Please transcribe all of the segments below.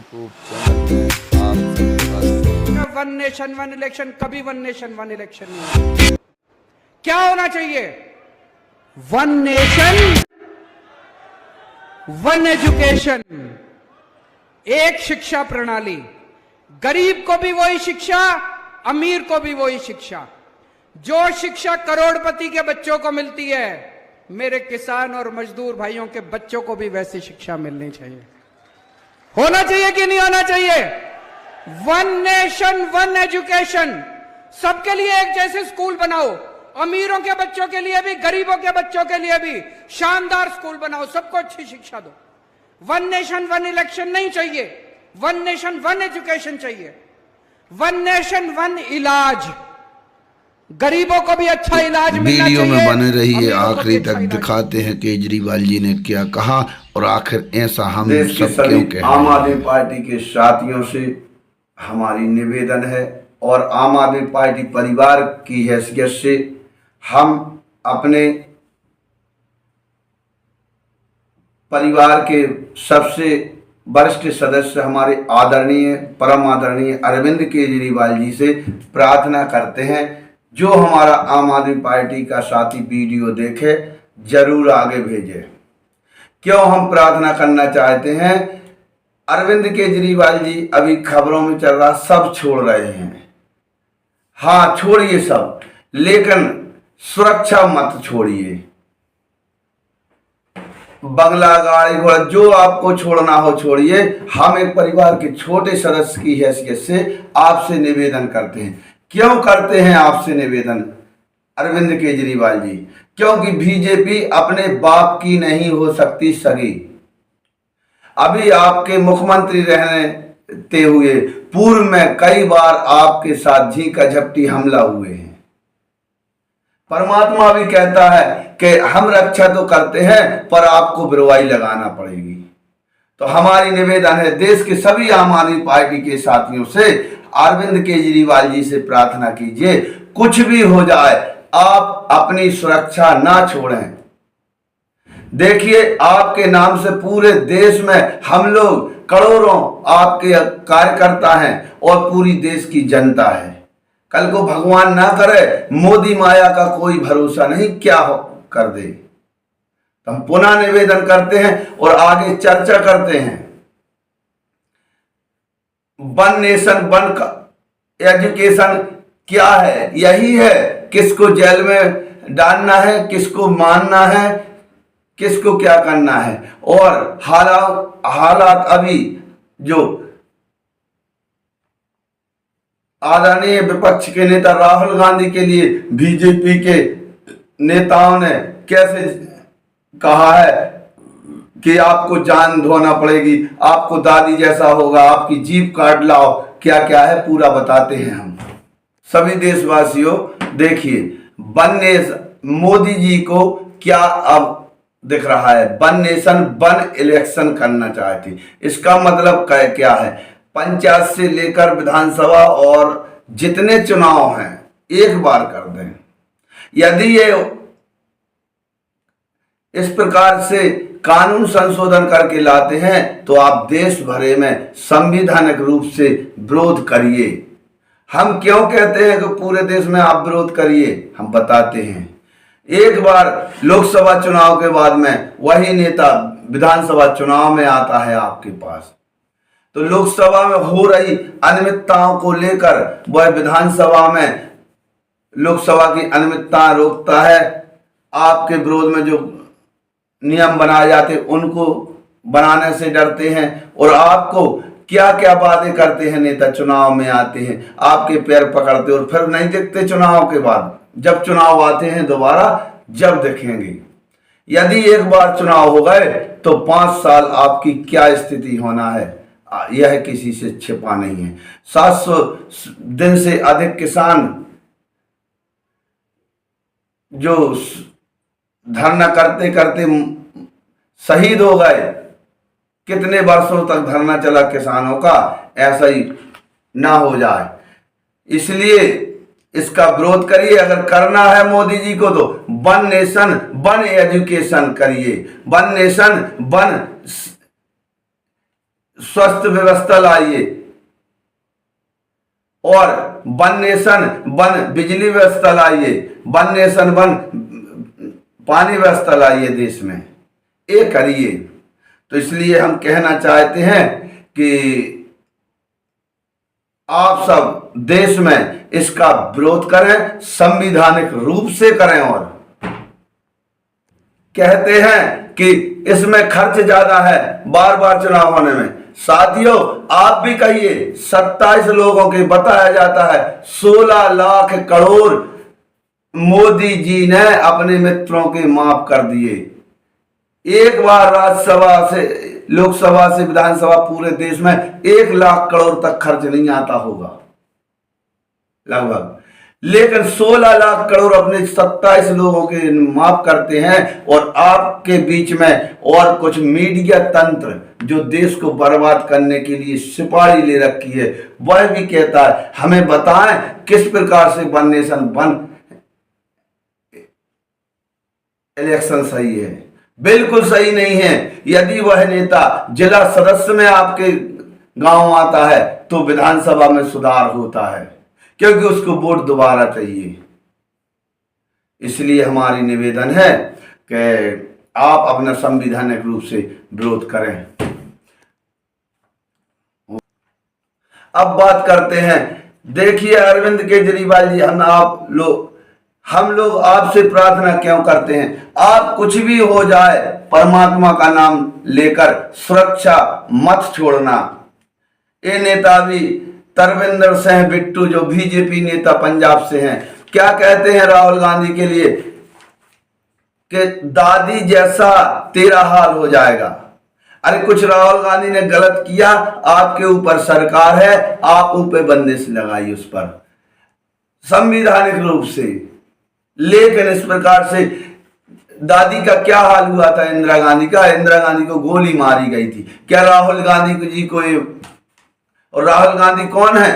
YouTube channel में आप सबका वन नेशन वन इलेक्शन, कभी वन नेशन वन इलेक्शन नहीं। क्या होना चाहिए? वन नेशन वन एजुकेशन, एक शिक्षा प्रणाली, गरीब को भी वही शिक्षा, अमीर को भी वही शिक्षा। जो शिक्षा करोड़पति के बच्चों को मिलती है, मेरे किसान और मजदूर भाइयों के बच्चों को भी वैसी शिक्षा मिलनी चाहिए। होना चाहिए कि नहीं होना चाहिए? वन नेशन वन एजुकेशन, सबके लिए एक जैसे स्कूल बनाओ, अमीरों के बच्चों के लिए भी, गरीबों के बच्चों के लिए भी शानदार स्कूल बनाओ, सबको अच्छी शिक्षा दो। वन नेशन वन इलेक्शन नहीं चाहिए, वन नेशन वन एजुकेशन चाहिए। वन नेशन वन इलाज, गरीबों को भी अच्छा इलाज मिलना चाहिए। वीडियो में बने रहिए, अमीरों को भी आखिरी अच्छा तक इलाज। दिखाते हैं केजरीवाल जी ने क्या कहा और आखिर ऐसा हम देश के सब क्यों सभी कह आम रहे हैं। आदमी पार्टी के साथियों से हमारी निवेदन है और आम आदमी पार्टी परिवार की हैसियत से हम अपने परिवार के सबसे वरिष्ठ सदस्य हमारे आदरणीय परम आदरणीय अरविंद केजरीवाल जी से प्रार्थना करते हैं, जो हमारा आम आदमी पार्टी का साथी वीडियो देखे जरूर आगे भेजे। क्यों हम प्रार्थना करना चाहते हैं? अरविंद केजरीवाल जी अभी खबरों में चल रहा सब छोड़ रहे हैं। हाँ छोड़िए सब, लेकिन सुरक्षा मत छोड़िए। बंगला गाड़ी घोड़ा जो आपको छोड़ना हो छोड़िए। हम एक परिवार के छोटे सदस्य की हैसियत से आपसे निवेदन करते हैं। क्यों करते हैं आपसे निवेदन अरविंद केजरीवाल जी? क्योंकि बीजेपी अपने बाप की नहीं हो सकती सगी। अभी आपके मुख्यमंत्री रहते हुए पूर्व में कई बार आपके साथ झींका झपटी हमला हुए हैं। परमात्मा भी कहता है कि हम रक्षा तो करते हैं पर आपको बुराई लगाना पड़ेगी। तो हमारी निवेदन है देश के सभी आम आदमी पार्टी के साथियों से, अरविंद केजरीवाल जी से प्रार्थना कीजिए, कुछ भी हो जाए आप अपनी सुरक्षा ना छोड़ें। देखिए आपके नाम से पूरे देश में हम लोग करोड़ों आपके कार्यकर्ता हैं और पूरी देश की जनता है। कल को भगवान ना करे मोदी माया का कोई भरोसा नहीं, क्या कर दे। तो हम पुनः निवेदन करते हैं और आगे चर्चा करते हैं। वन नेशन वन एजुकेशन क्या है? यही है, किसको जेल में डालना है, किसको मारना है, किसको क्या करना है। और हालात अभी जो आदरणीय विपक्ष के नेता राहुल गांधी के लिए बीजेपी के नेताओं ने कैसे कहा है कि आपको जान धोना पड़ेगी, आपको दादी जैसा होगा, आपकी जीभ काट लाओ, क्या क्या है पूरा बताते हैं हम। सभी देशवासियों देखिए, वन नेशन मोदी जी को क्या अब दिख रहा है? वन नेशन वन इलेक्शन करना चाहती, इसका मतलब क्या है? पंचायत से लेकर विधानसभा और जितने चुनाव हैं एक बार कर दें। यदि ये इस प्रकार से कानून संशोधन करके लाते हैं तो आप देश भरे में संवैधानिक रूप से विरोध करिए। हम क्यों कहते हैं कि पूरे देश में आप विरोध करिए? हम बताते हैं। एक बार लोकसभा चुनाव के बाद में वही नेता विधानसभा चुनाव में आता है आपके पास, तो लोकसभा में हो रही अनियमितताओं को लेकर वह विधानसभा में लोकसभा की अनियमितता रोकता है। आपके विरोध में जो नियम बनाए जाते उनको बनाने से डरते हैं और आपको क्या क्या वादे करते हैं नेता, चुनाव में आते हैं आपके पैर पकड़ते और फिर नहीं दिखते चुनाव के बाद। जब चुनाव आते हैं दोबारा जब देखेंगे। यदि एक बार चुनाव हो गए तो 5 साल आपकी क्या स्थिति होना है यह किसी से छिपा नहीं है। 700 दिन से अधिक किसान जो धरना करते करते शहीद हो गए। कितने वर्षों तक धरना चला किसानों का, ऐसा ही ना हो जाए, इसलिए इसका विरोध करिए। अगर करना है मोदी जी को तो वन नेशन वन एजुकेशन करिए, वन नेशन वन स्वस्थ व्यवस्था लाइए और वन नेशन वन बिजली व्यवस्था लाइए, वन नेशन वन पानी व्यवस्था लाइए देश में, ये करिए। तो इसलिए हम कहना चाहते हैं कि आप सब देश में इसका विरोध करें, संवैधानिक रूप से करें। और कहते हैं कि इसमें खर्च ज्यादा है बार बार चुनाव होने में। साथियों, आप भी कहिए, 27 लोगों के बताया जाता है 16 लाख करोड़ मोदी जी ने अपने मित्रों के माफ कर दिए। एक बार राज्यसभा से, लोकसभा से विधानसभा पूरे देश में 1 लाख करोड़ तक खर्च नहीं आता होगा लगभग, लेकिन 16 लाख करोड़ अपने 27 लोगों के माफ करते हैं। और आपके बीच में और कुछ मीडिया तंत्र जो देश को बर्बाद करने के लिए सिपाही ले रखी है, वह भी कहता है हमें बताएं किस प्रकार से वन नेशन वन इलेक्शन सही है। बिल्कुल सही नहीं है। यदि वह नेता जिला सदस्य में आपके गांव आता है तो विधानसभा में सुधार होता है, क्योंकि उसको वोट दोबारा चाहिए। इसलिए हमारी निवेदन है कि आप अपना संवैधानिक रूप से विरोध करें। अब बात करते हैं, देखिए अरविंद केजरीवाल जी, हम लोग आपसे प्रार्थना क्यों करते हैं, आप कुछ भी हो जाए परमात्मा का नाम लेकर सुरक्षा मत छोड़ना। ये नेता भी तरविंदर सिंह बिट्टू जो बीजेपी नेता पंजाब से हैं, क्या कहते हैं राहुल गांधी के लिए कि दादी जैसा तेरा हाल हो जाएगा। अरे कुछ राहुल गांधी ने गलत किया, आपके ऊपर सरकार है, आप ऊपर बंदिश लगाइए उस पर संवैधानिक रूप से। लेकिन इस प्रकार से दादी का क्या हाल हुआ था इंदिरा गांधी का, इंदिरा गांधी को गोली मारी गई थी। क्या राहुल गांधी जी को, और राहुल गांधी कौन है,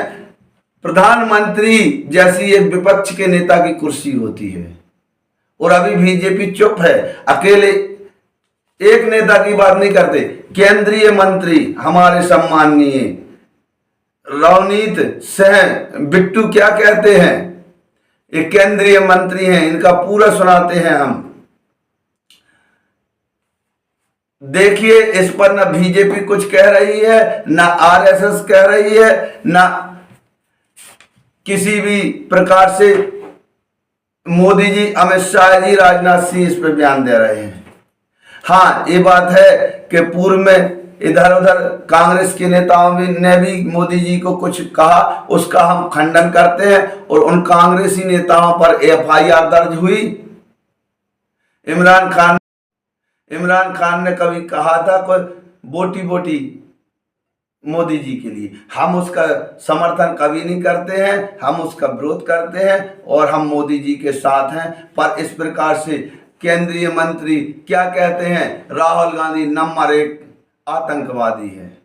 प्रधानमंत्री जैसी एक विपक्ष के नेता की कुर्सी होती है। और अभी बीजेपी चुप है, अकेले एक नेता की बात नहीं करते। केंद्रीय मंत्री हमारे सम्माननीय रवनीत सिंह बिट्टू क्या कहते हैं, ये केंद्रीय मंत्री हैं, इनका पूरा सुनाते हैं हम। देखिए इस पर ना बीजेपी कुछ कह रही है, ना आरएसएस कह रही है, ना किसी भी प्रकार से मोदी जी, अमित शाह जी, राजनाथ सिंह इस पर बयान दे रहे हैं। हाँ, ये बात है कि पूर्व में इधर उधर कांग्रेस के नेताओं ने भी मोदी जी को कुछ कहा, उसका हम खंडन करते हैं। और उन कांग्रेसी नेताओं पर एफआईआर दर्ज हुई। इमरान खान ने कभी कहा था कोई बोटी बोटी मोदी जी के लिए, हम उसका समर्थन कभी नहीं करते हैं, हम उसका विरोध करते हैं और हम मोदी जी के साथ हैं। पर इस प्रकार से केंद्रीय मंत्री क्या कहते हैं, राहुल गांधी नंबर 1 आतंकवादी है,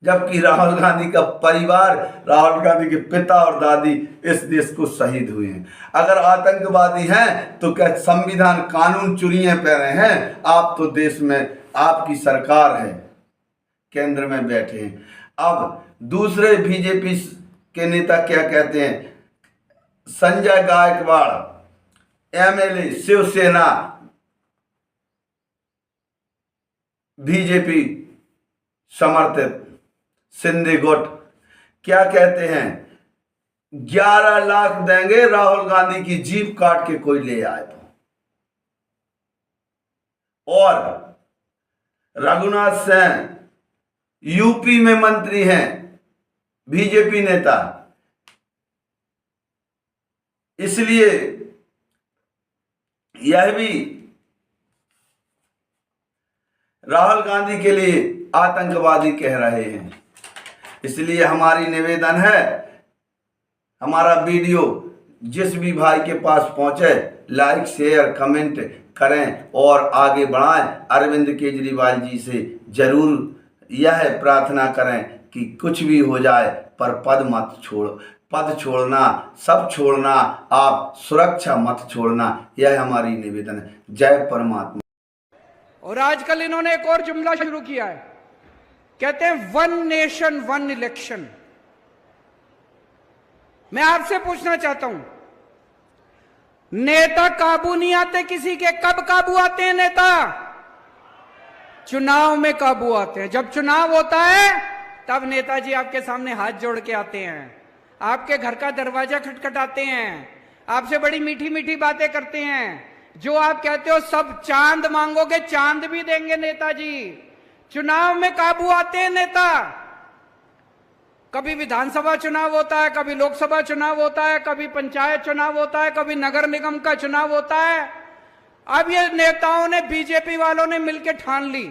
जबकि राहुल गांधी का परिवार, राहुल गांधी के पिता और दादी इस देश को शहीद हुए हैं। अगर आतंकवादी हैं तो क्या संविधान कानून चुरियां पहने हैं? आप तो देश में आपकी सरकार है, केंद्र में बैठे हैं। अब दूसरे बीजेपी के नेता क्या कहते हैं, संजय गायकवाड़ एमएलए शिवसेना बीजेपी समर्थित सिंधी गुट क्या कहते हैं, 11 लाख देंगे राहुल गांधी की जीप काट के कोई ले आए तो। और रघुनाथ सिंह यूपी में मंत्री हैं, बीजेपी नेता, इसलिए यह भी राहुल गांधी के लिए आतंकवादी कह रहे हैं। इसलिए हमारी निवेदन है, हमारा वीडियो जिस भी भाई के पास पहुंचे लाइक शेयर कमेंट करें और आगे बढ़ाएं। अरविंद केजरीवाल जी से जरूर यह प्रार्थना करें कि कुछ भी हो जाए पर पद छोड़ना, सब छोड़ना, आप सुरक्षा मत छोड़ना, यह हमारी निवेदन है। जय परमात्मा। और आजकल इन्होंने एक और जुमला शुरू किया है, कहते हैं वन नेशन वन इलेक्शन। मैं आपसे पूछना चाहता हूं, नेता काबू नहीं आते किसी के, कब काबू आते हैं नेता? चुनाव में काबू आते हैं। जब चुनाव होता है तब नेताजी आपके सामने हाथ जोड़ के आते हैं, आपके घर का दरवाजा खटखटाते हैं, आपसे बड़ी मीठी मीठी बातें करते हैं। जो आप कहते हो सब चांद मांगोगे, चांद भी देंगे नेताजी। चुनाव में काबू आते हैं नेता। कभी विधानसभा चुनाव होता है, कभी लोकसभा चुनाव होता है, कभी पंचायत चुनाव होता है, कभी नगर निगम का चुनाव होता है। अब ये नेताओं ने, बीजेपी वालों ने मिलकर ठान ली,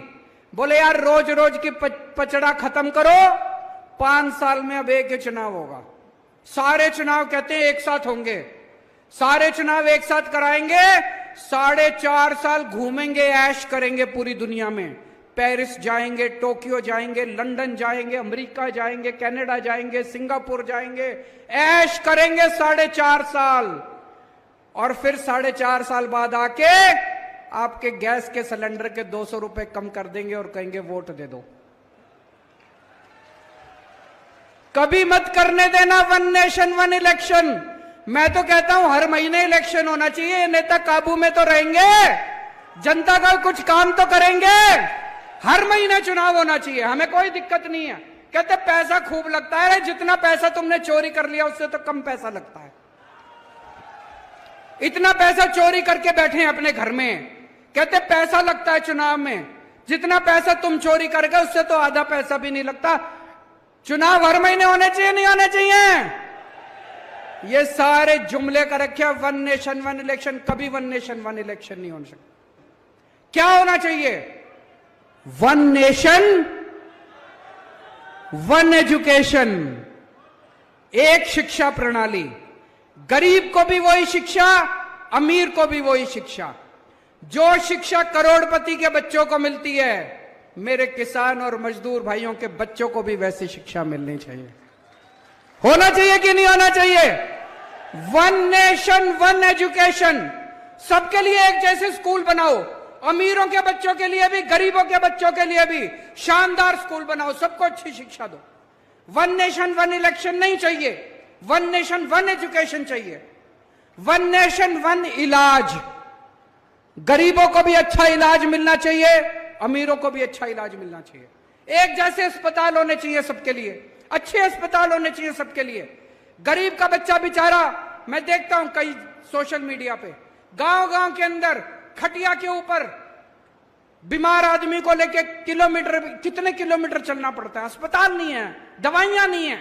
बोले यार रोज रोज की पचड़ा खत्म करो, 5 साल में अब एक ही चुनाव होगा। सारे चुनाव कहते हैं एक साथ होंगे, सारे चुनाव एक साथ कराएंगे, 4.5 साल घूमेंगे, ऐश करेंगे पूरी दुनिया में। पेरिस जाएंगे, टोक्यो जाएंगे, लंदन जाएंगे, अमेरिका जाएंगे, कनाडा जाएंगे, सिंगापुर जाएंगे, ऐश करेंगे 4.5 साल। और फिर 4.5 साल बाद आके आपके गैस के सिलेंडर के 200 रुपए कम कर देंगे और कहेंगे वोट दे दो। कभी मत करने देना वन नेशन वन इलेक्शन। मैं तो कहता हूं हर महीने इलेक्शन होना चाहिए। ये नेता काबू में तो रहेंगे, जनता का कुछ काम तो करेंगे। हर महीने चुनाव होना चाहिए, हमें कोई दिक्कत नहीं है। कहते पैसा खूब लगता है, जितना पैसा तुमने चोरी कर लिया उससे तो कम पैसा लगता है। इतना पैसा चोरी करके बैठे हैं अपने घर में, कहते पैसा लगता है चुनाव में, जितना पैसा तुम चोरी कर गए उससे तो आधा पैसा भी नहीं लगता। चुनाव हर महीने होने चाहिए, नहीं होने चाहिए? ये सारे जुमले कर रखे वन नेशन वन इलेक्शन। कभी वन नेशन वन इलेक्शन नहीं हो सकता। क्या होना चाहिए? वन नेशन वन एजुकेशन, एक शिक्षा प्रणाली। गरीब को भी वही शिक्षा, अमीर को भी वही शिक्षा। जो शिक्षा करोड़पति के बच्चों को मिलती है, मेरे किसान और मजदूर भाइयों के बच्चों को भी वैसी शिक्षा मिलनी चाहिए। होना चाहिए कि नहीं होना चाहिए? One nation one education. सबके लिए एक जैसे स्कूल बनाओ, अमीरों के बच्चों के लिए भी, गरीबों के बच्चों के लिए भी शानदार स्कूल बनाओ, सबको अच्छी शिक्षा दो। वन नेशन वन इलेक्शन नहीं चाहिए, वन नेशन वन एजुकेशन चाहिए। वन नेशन वन इलाज। गरीबों को भी अच्छा इलाज मिलना चाहिए, अमीरों को भी अच्छा इलाज मिलना चाहिए। एक जैसे अस्पताल होने चाहिए सबके लिए, अच्छे अस्पताल होने चाहिए सबके लिए। गरीब का बच्चा बेचारा, मैं देखता हूं कई सोशल मीडिया पे, गांव गांव के अंदर खटिया के ऊपर बीमार आदमी को लेके कितने किलोमीटर चलना पड़ता है। अस्पताल नहीं है, दवाइयां नहीं है।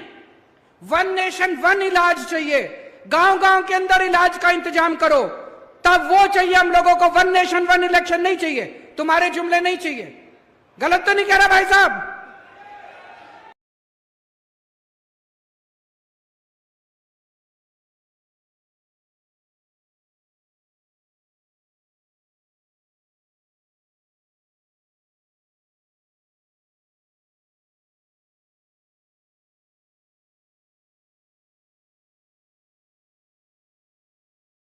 वन नेशन वन इलाज चाहिए। गांव गांव के अंदर इलाज का इंतजाम करो, तब वो चाहिए हम लोगों को। वन नेशन वन इलेक्शन नहीं चाहिए, तुम्हारे जुमले नहीं चाहिए। गलत तो नहीं कह रहा भाई साहब?